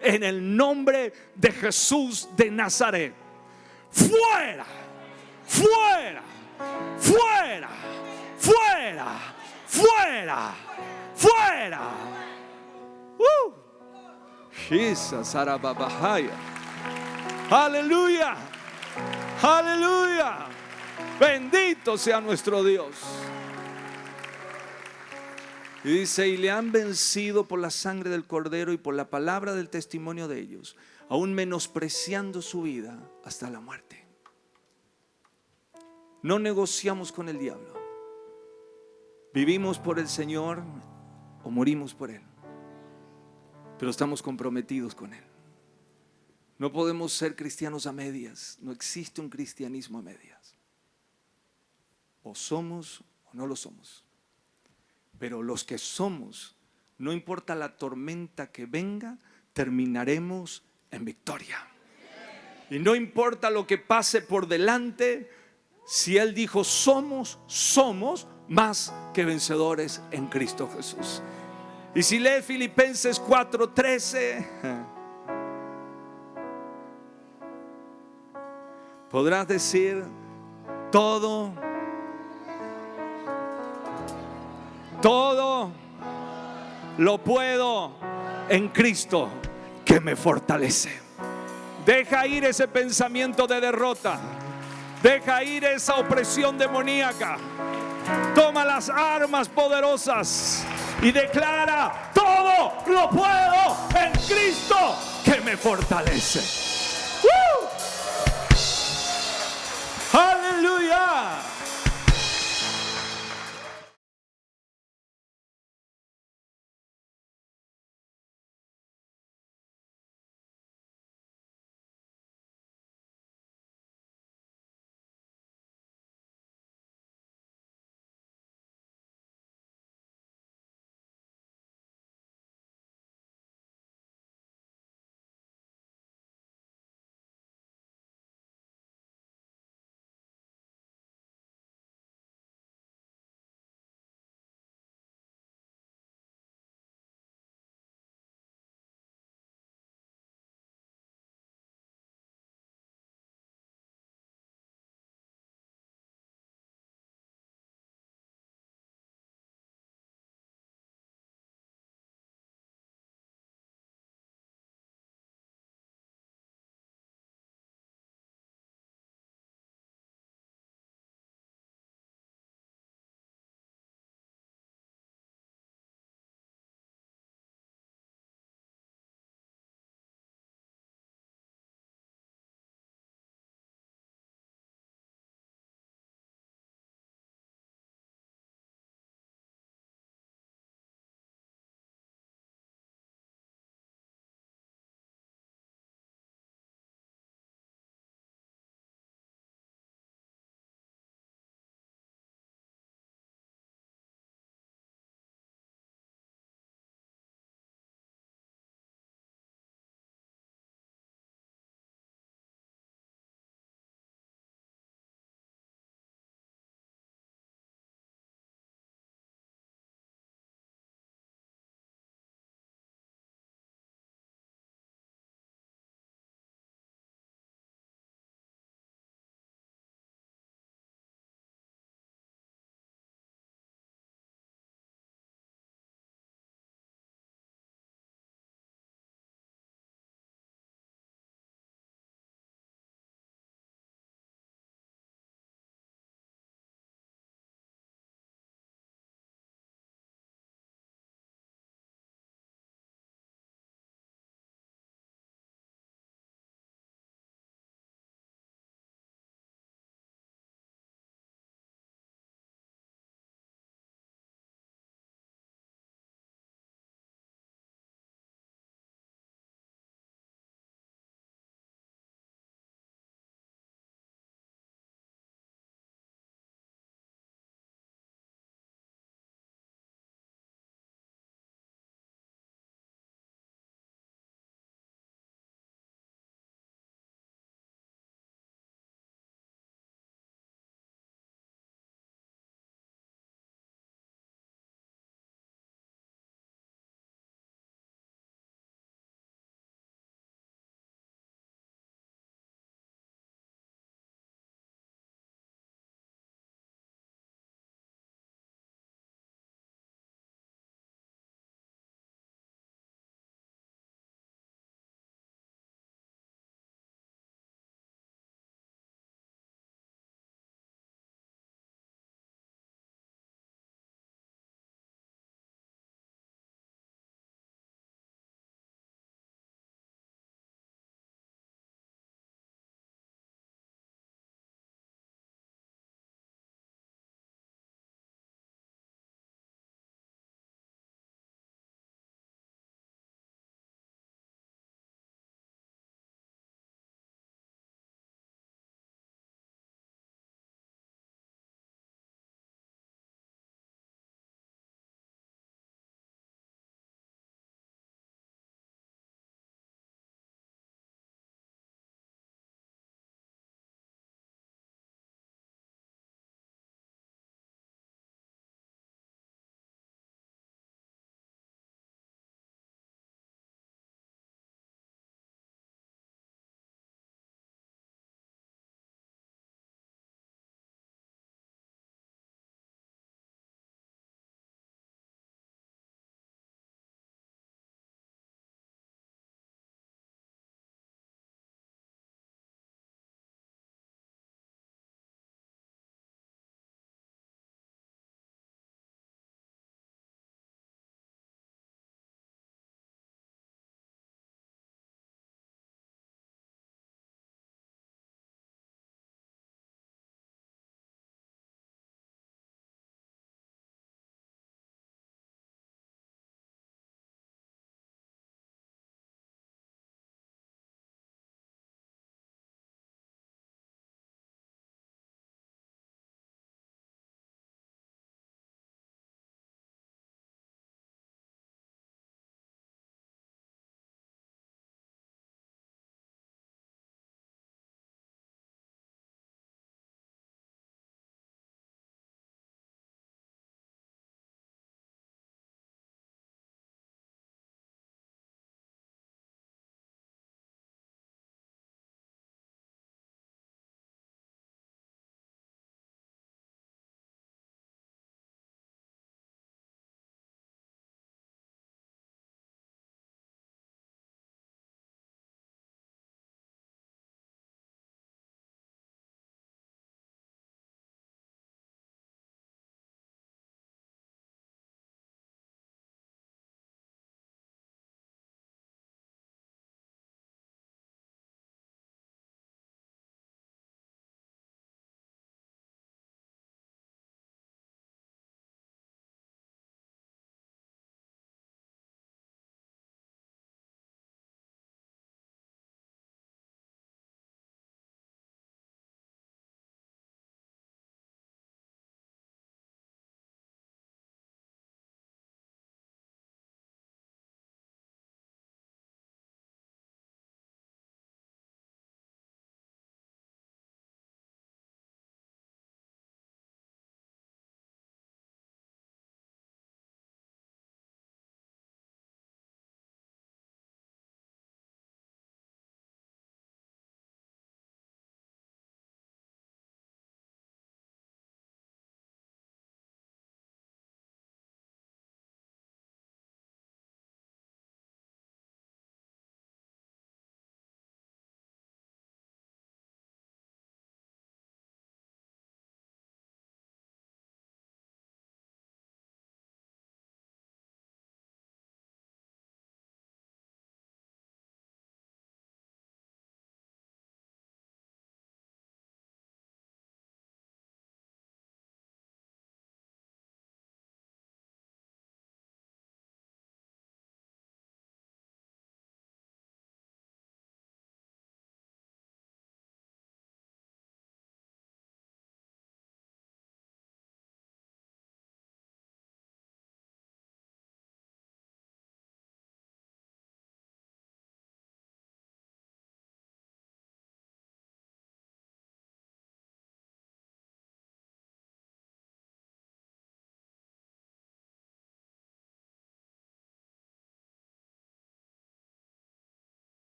Speaker 1: en el nombre de Jesús de Nazaret, fuera, fuera, fuera, fuera, fuera, fuera. Jesus, arababahaya. Aleluya, aleluya. Bendito sea nuestro Dios. Y dice, y le han vencido por la sangre del Cordero y por la palabra del testimonio de ellos, aún menospreciando su vida hasta la muerte. No negociamos con el diablo. Vivimos por el Señor o morimos por Él, pero estamos comprometidos con Él. No podemos ser cristianos a medias. No existe un cristianismo a medias. O somos o no lo somos. Pero los que somos, no importa la tormenta que venga, terminaremos en victoria. Y no importa lo que pase por delante, si Él dijo somos más que vencedores en Cristo Jesús. Y si lee Filipenses 4:13, podrás decir, todo lo puedo en Cristo que me fortalece. Deja ir ese pensamiento de derrota. Deja ir esa opresión demoníaca. Toma las armas poderosas y declara, todo lo puedo en Cristo que me fortalece. ¡Aleluya!